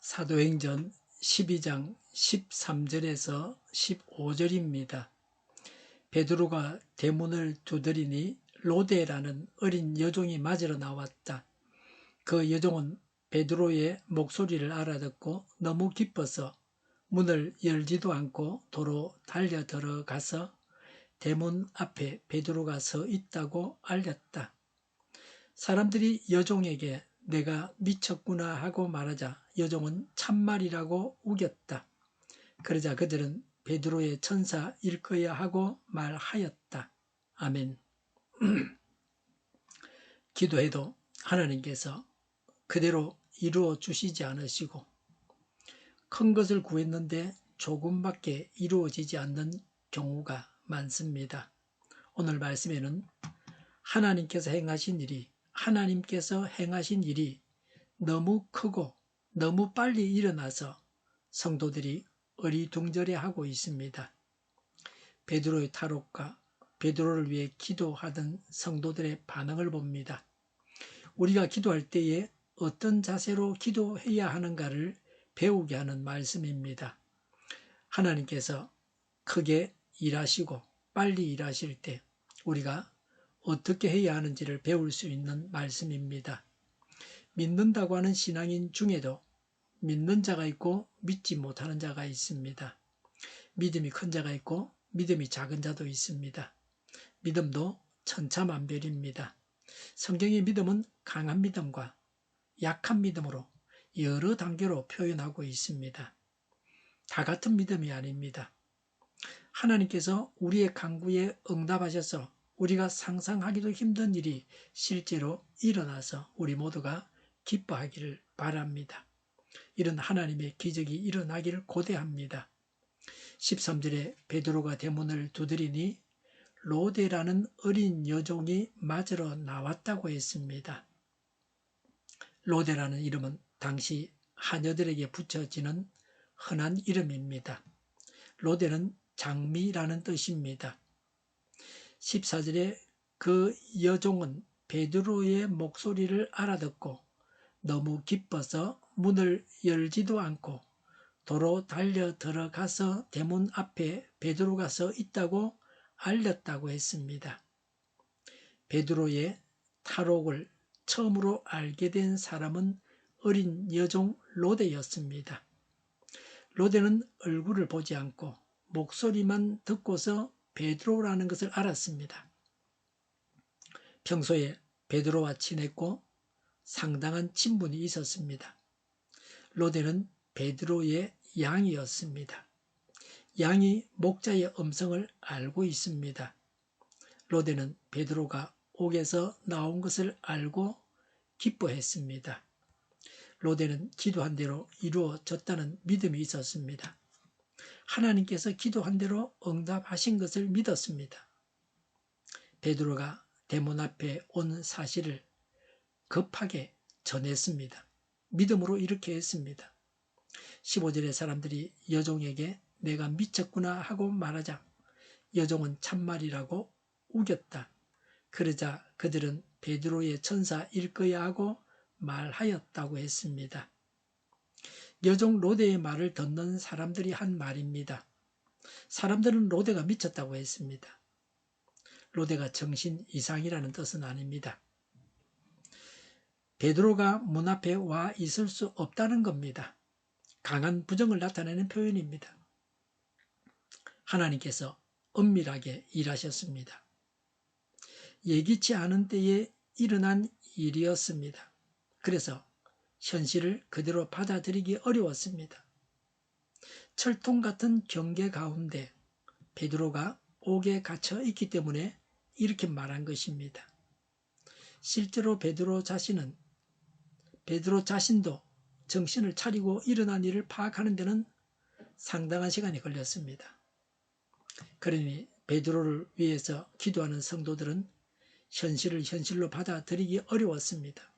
사도행전 12장 13절에서 15절입니다. 베드로가 대문을 두드리니 로데라는 어린 여종이 맞으러 나왔다. 그 여종은 베드로의 목소리를 알아듣고 너무 기뻐서 문을 열지도 않고 도로 달려 들어가서 대문 앞에 베드로가 서 있다고 알렸다. 사람들이 여종에게 내가 미쳤구나 하고 말하자 여종은 참말이라고 우겼다. 그러자 그들은 베드로의 천사일 거야 하고 말하였다. 아멘. 기도해도 하나님께서 그대로 이루어 주시지 않으시고 큰 것을 구했는데 조금밖에 이루어지지 않는 경우가 많습니다. 오늘 말씀에는 하나님께서 행하신 일이 너무 크고 너무 빨리 일어나서 성도들이 어리둥절해하고 있습니다. 베드로의 탈옥과 베드로를 위해 기도하던 성도들의 반응을 봅니다. 우리가 기도할 때에 어떤 자세로 기도해야 하는가를 배우게 하는 말씀입니다. 하나님께서 크게 일하시고 빨리 일하실 때 우리가 어떻게 해야 하는지를 배울 수 있는 말씀입니다. 믿는다고 하는 신앙인 중에도 믿는 자가 있고 믿지 못하는 자가 있습니다. 믿음이 큰 자가 있고 믿음이 작은 자도 있습니다. 믿음도 천차만별입니다. 성경의 믿음은 강한 믿음과 약한 믿음으로 여러 단계로 표현하고 있습니다. 다 같은 믿음이 아닙니다. 하나님께서 우리의 간구에 응답하셔서 우리가 상상하기도 힘든 일이 실제로 일어나서 우리 모두가 기뻐하기를 바랍니다. 이런 하나님의 기적이 일어나기를 고대합니다. 13절에 베드로가 대문을 두드리니 로데라는 어린 여종이 맞으러 나왔다고 했습니다. 로데라는 이름은 당시 하녀들에게 붙여지는 흔한 이름입니다. 로데는 장미라는 뜻입니다. 14절에 그 여종은 베드로의 목소리를 알아듣고 너무 기뻐서 문을 열지도 않고 도로 달려 들어가서 대문 앞에 베드로가 서 있다고 알렸다고 했습니다. 베드로의 탈옥을 처음으로 알게 된 사람은 어린 여종 로데였습니다. 로데는 얼굴을 보지 않고 목소리만 듣고서 베드로라는 것을 알았습니다. 평소에 베드로와 친했고 상당한 친분이 있었습니다. 로데는 베드로의 양이었습니다. 양이 목자의 음성을 알고 있습니다. 로데는 베드로가 옥에서 나온 것을 알고 기뻐했습니다. 로데는 기도한 대로 이루어졌다는 믿음이 있었습니다. 하나님께서 기도한 대로 응답하신 것을 믿었습니다. 베드로가 대문 앞에 온 사실을 급하게 전했습니다. 믿음으로 이렇게 했습니다. 15절의 사람들이 여종에게 내가 미쳤구나 하고 말하자 여종은 참말이라고 우겼다. 그러자 그들은 베드로의 천사일 거야 하고 말하였다고 했습니다. 여종 로데의 말을 듣는 사람들이 한 말입니다. 사람들은 로데가 미쳤다고 했습니다. 로데가 정신 이상이라는 뜻은 아닙니다. 베드로가 문 앞에 와 있을 수 없다는 겁니다. 강한 부정을 나타내는 표현입니다. 하나님께서 은밀하게 일하셨습니다. 예기치 않은 때에 일어난 일이었습니다. 그래서 현실을 그대로 받아들이기 어려웠습니다. 철통 같은 경계 가운데 베드로가 옥에 갇혀 있기 때문에 이렇게 말한 것입니다. 실제로 베드로 자신도 정신을 차리고 일어난 일을 파악하는 데는 상당한 시간이 걸렸습니다. 그러니 베드로를 위해서 기도하는 성도들은 현실을 현실로 받아들이기 어려웠습니다.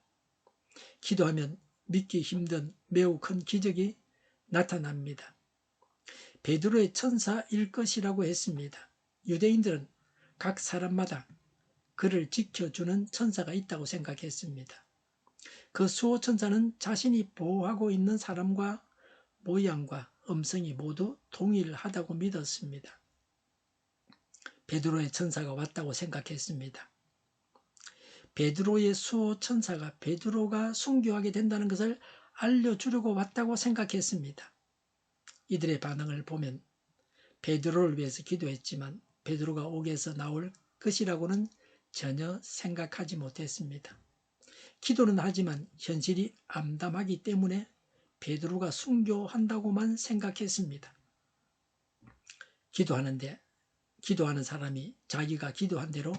기도하면 믿기 힘든 매우 큰 기적이 나타납니다. 베드로의 천사일 것이라고 했습니다. 유대인들은 각 사람마다 그를 지켜주는 천사가 있다고 생각했습니다. 그 수호천사는 자신이 보호하고 있는 사람과 모양과 음성이 모두 동일하다고 믿었습니다. 베드로의 천사가 왔다고 생각했습니다. 베드로의 수호천사가 베드로가 순교하게 된다는 것을 알려주려고 왔다고 생각했습니다. 이들의 반응을 보면 베드로를 위해서 기도했지만 베드로가 옥에서 나올 것이라고는 전혀 생각하지 못했습니다. 기도는 하지만 현실이 암담하기 때문에 베드로가 순교한다고만 생각했습니다. 기도하는 사람이 자기가 기도한 대로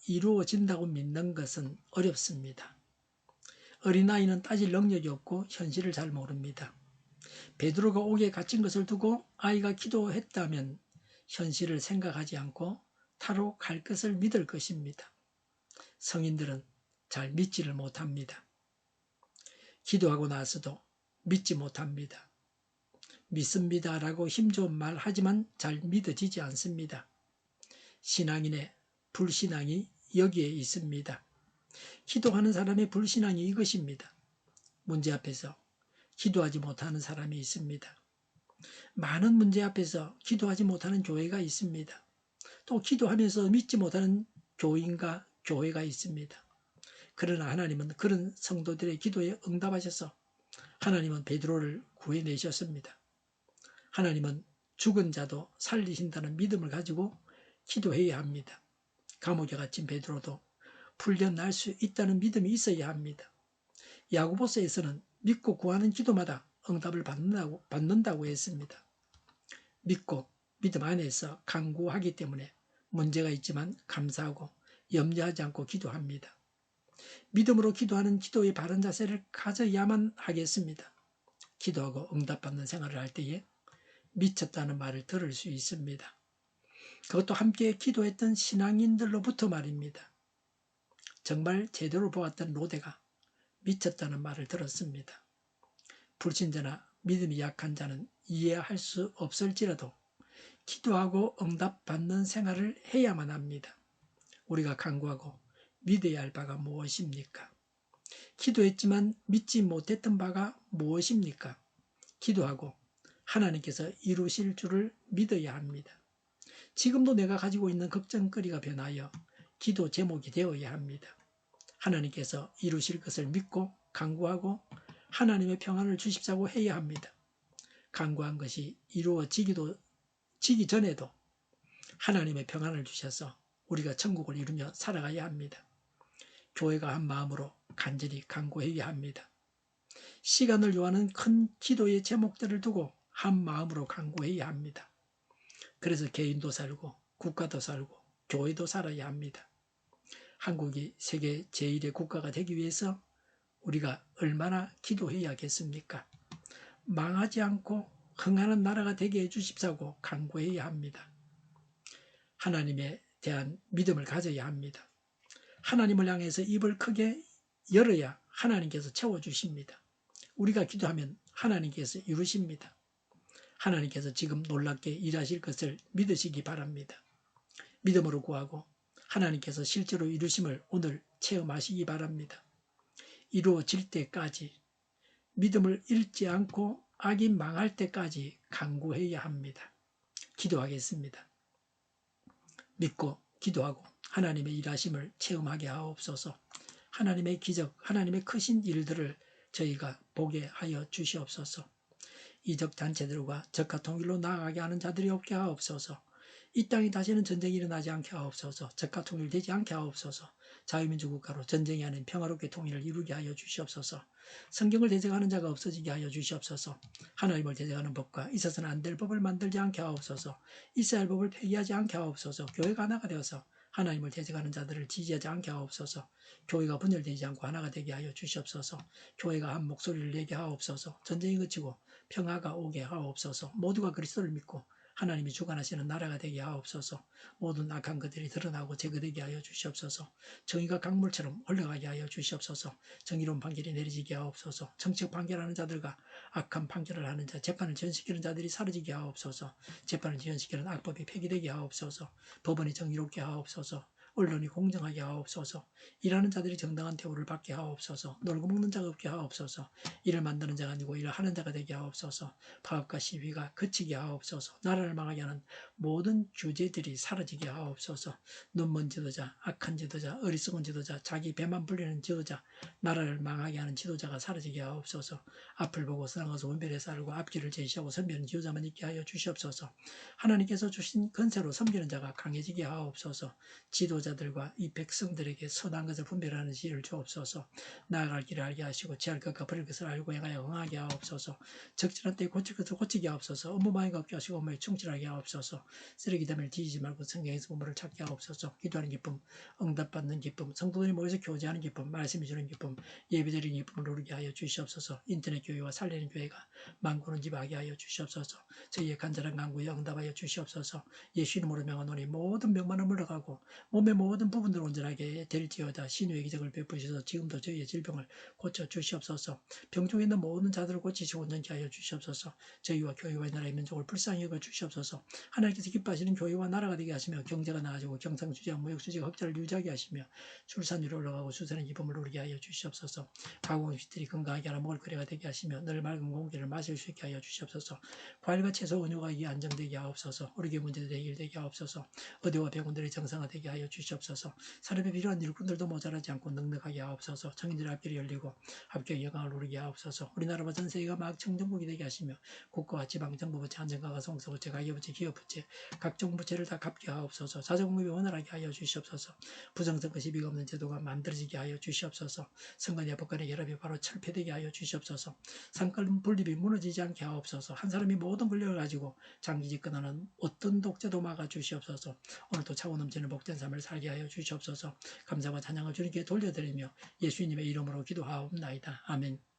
이루어진다고 믿는 것은 어렵습니다. 어린아이는 따질 능력이 없고 현실을 잘 모릅니다. 베드로가 옥에 갇힌 것을 두고 아이가 기도했다면 현실을 생각하지 않고 타로 갈 것을 믿을 것입니다. 성인들은 잘 믿지를 못합니다. 기도하고 나서도 믿지 못합니다. 믿습니다라고 힘 좋은 말 하지만 잘 믿어지지 않습니다. 신앙인의 불신앙이 여기에 있습니다. 기도하는 사람의 불신앙이 이것입니다. 문제 앞에서 기도하지 못하는 사람이 있습니다. 많은 문제 앞에서 기도하지 못하는 교회가 있습니다. 또 기도하면서 믿지 못하는 교인과 교회가 있습니다. 그러나 하나님은 그런 성도들의 기도에 응답하셔서 하나님은 베드로를 구해내셨습니다. 하나님은 죽은 자도 살리신다는 믿음을 가지고 기도해야 합니다. 감옥에 갇힌 베드로도 풀려날 수 있다는 믿음이 있어야 합니다. 야고보서에서는 믿고 구하는 기도마다 응답을 받는다고 했습니다. 믿고 믿음 안에서 간구하기 때문에 문제가 있지만 감사하고 염려하지 않고 기도합니다. 믿음으로 기도하는 기도의 바른 자세를 가져야만 하겠습니다. 기도하고 응답받는 생활을 할 때에 미쳤다는 말을 들을 수 있습니다. 그것도 함께 기도했던 신앙인들로부터 말입니다. 정말 제대로 보았던 로데가 미쳤다는 말을 들었습니다. 불신자나 믿음이 약한 자는 이해할 수 없을지라도 기도하고 응답받는 생활을 해야만 합니다. 우리가 간구하고 믿어야 할 바가 무엇입니까? 기도했지만 믿지 못했던 바가 무엇입니까? 기도하고 하나님께서 이루실 줄을 믿어야 합니다. 지금도 내가 가지고 있는 걱정거리가 변하여 기도 제목이 되어야 합니다. 하나님께서 이루실 것을 믿고 간구하고 하나님의 평안을 주십사고 해야 합니다. 간구한 것이 이루어지기 전에도 하나님의 평안을 주셔서 우리가 천국을 이루며 살아가야 합니다. 교회가 한 마음으로 간절히 간구해야 합니다. 시간을 요하는 큰 기도의 제목들을 두고 한 마음으로 간구해야 합니다. 그래서 개인도 살고 국가도 살고 교회도 살아야 합니다. 한국이 세계 제1의 국가가 되기 위해서 우리가 얼마나 기도해야겠습니까? 망하지 않고 흥하는 나라가 되게 해주십사고 간구해야 합니다. 하나님에 대한 믿음을 가져야 합니다. 하나님을 향해서 입을 크게 열어야 하나님께서 채워주십니다. 우리가 기도하면 하나님께서 이루십니다. 하나님께서 지금 놀랍게 일하실 것을 믿으시기 바랍니다. 믿음으로 구하고 하나님께서 실제로 이루심을 오늘 체험하시기 바랍니다. 이루어질 때까지 믿음을 잃지 않고 악이 망할 때까지 간구해야 합니다. 기도하겠습니다. 믿고 기도하고 하나님의 일하심을 체험하게 하옵소서. 하나님의 기적, 하나님의 크신 일들을 저희가 보게 하여 주시옵소서. 이적 단체들과 적화 통일로 나아가게 하는 자들이 없게 하옵소서. 이 땅에 다시는 전쟁이 일어나지 않게 하옵소서. 적화 통일되지 않게 하옵소서. 자유민주 국가로 전쟁이 아닌 평화롭게 통일을 이루게 하여 주시옵소서. 성경을 대적하는 자가 없어지게 하여 주시옵소서. 하나님을 대적하는 법과 있어서는 안 될 법을 만들지 않게 하옵소서. 있어야 할 법을 폐기하지 않게 하옵소서. 교회가 하나가 되어서 하나님을 대적하는 자들을 지지하지 않게 하옵소서. 교회가 분열되지 않고 하나가 되게 하여 주시옵소서. 교회가 한 목소리를 내게 하옵소서. 전쟁이 그치고 평화가 오게 하옵소서. 모두가 그리스도를 믿고 하나님이 주관하시는 나라가 되게 하옵소서. 모든 악한 것들이 드러나고 제거되게 하여 주시옵소서. 정의가 강물처럼 흘러가게 하여 주시옵소서. 정의로운 판결이 내려지게 하옵소서. 정치적 판결하는 자들과 악한 판결을 하는 자, 재판을 지연시키는 자들이 사라지게 하옵소서. 재판을 지연시키는 악법이 폐기되게 하옵소서. 법원이 정의롭게 하옵소서. 언론이 공정하게 하옵소서. 일하는 자들이 정당한 대우를 받게 하옵소서. 놀고 먹는 자가 없게 하옵소서. 일을 만드는 자가 아니고 일을 하는 자가 되게 하옵소서. 파업과 시위가 그치게 하옵소서. 나라를 망하게 하는 모든 규제들이 사라지게 하옵소서. 눈먼 지도자, 악한 지도자, 어리석은 지도자, 자기 배만 불리는 지도자, 나라를 망하게 하는 지도자가 사라지게 하옵소서. 앞을 보고 선악에서 분별해 살고 앞길을 제시하고 섬기는 지도자만 있게 하여 주시옵소서. 하나님께서 주신 건세로 섬기는 자가 강해지게 하옵소서. 지도자들과 이 백성들에게 선한 것을 분별하는 지혜를 주옵소서. 나아갈 길을 알게 하시고 지할 것과 버릴 것을 알고 행하여 응하게 하옵소서. 적절한 때에 고칠 것을 고치게 하옵소서. 업무 많이 갖게 하시고 업무에 충실하게 하옵소서. 쓰레기 담을 뒤지지 말고 성경에서 본물을 찾게 하옵소서. 기도하는 기쁨, 응답받는 기쁨, 성도들이 모여서 교제하는 기쁨, 말씀해 주는 기쁨, 예배드리는 기쁨을 누리게 하여 주시옵소서. 인터넷 교회와 살리는 교회가 만국을 지배하게 하여 주시옵소서. 저희의 간절한 간구에 응답하여 주시옵소서. 예수 이름으로 명하노니 모든 병만은 물러가고 몸의 모든 부분들 온전하게 될지어다. 신유의 기적을 베푸셔서 지금도 저희의 질병을 고쳐 주시옵소서. 병중에 있는 모든 자들을 고치시고 온전케 하여 주시옵소서. 저희와 교회와 나라의 민족을 불쌍히 여겨 주시옵소서. 하나님께서 기뻐하시는 교회와 나라가 되게 하시며 경제가 나아지고 경상수지와 무역수지가 흑자를 유지하게 하시며 출산율이 올라가고 수세는 기쁨을 누리게 하여 주시옵소서. 가공식들이 건강하게 하라 먹을 거리가 되게 하시며 늘 맑은 공기를 마실 수 있게 하여 주시옵소서. 과일과 채소 원료가 이게 안정되게 하옵소서. 우리 교회 문제들이 해결되게 하옵소서. 의대와 병원들이 정상화되게 하여 주시옵소서. 산업에 필요한 일꾼들도 모자라지 않고 넉넉하게 하옵소서. 청인들의 앞길이 열리고 합격 영광을 누리게 하옵소서. 우리나라와 전 세계가 막 청정국이 되게 하시며 국가와 지방 정부 부채, 안전가가 성서부채, 가계부채, 기업부채, 각종 부채를 다 갚게 하옵소서. 자정공급이 원활하게 하여 주시옵소서. 부정선거 시비가 없는 제도가 만들어지게 하여 주시옵소서. 선거냐 법관의 결합이 바로 철폐되게 하여 주시옵소서. 상권 분립이 무너지지 않게 하옵소서. 한 사람이 모든 권력을 가지고 장기 집권하는 어떤 독재도 막아 주시옵소서. 오늘도 차고 넘치는 복된 삶을 살게 하여 주시옵소서. 감사와 찬양을 주님께 돌려드리며 예수님의 이름으로 기도하옵나이다. 아멘.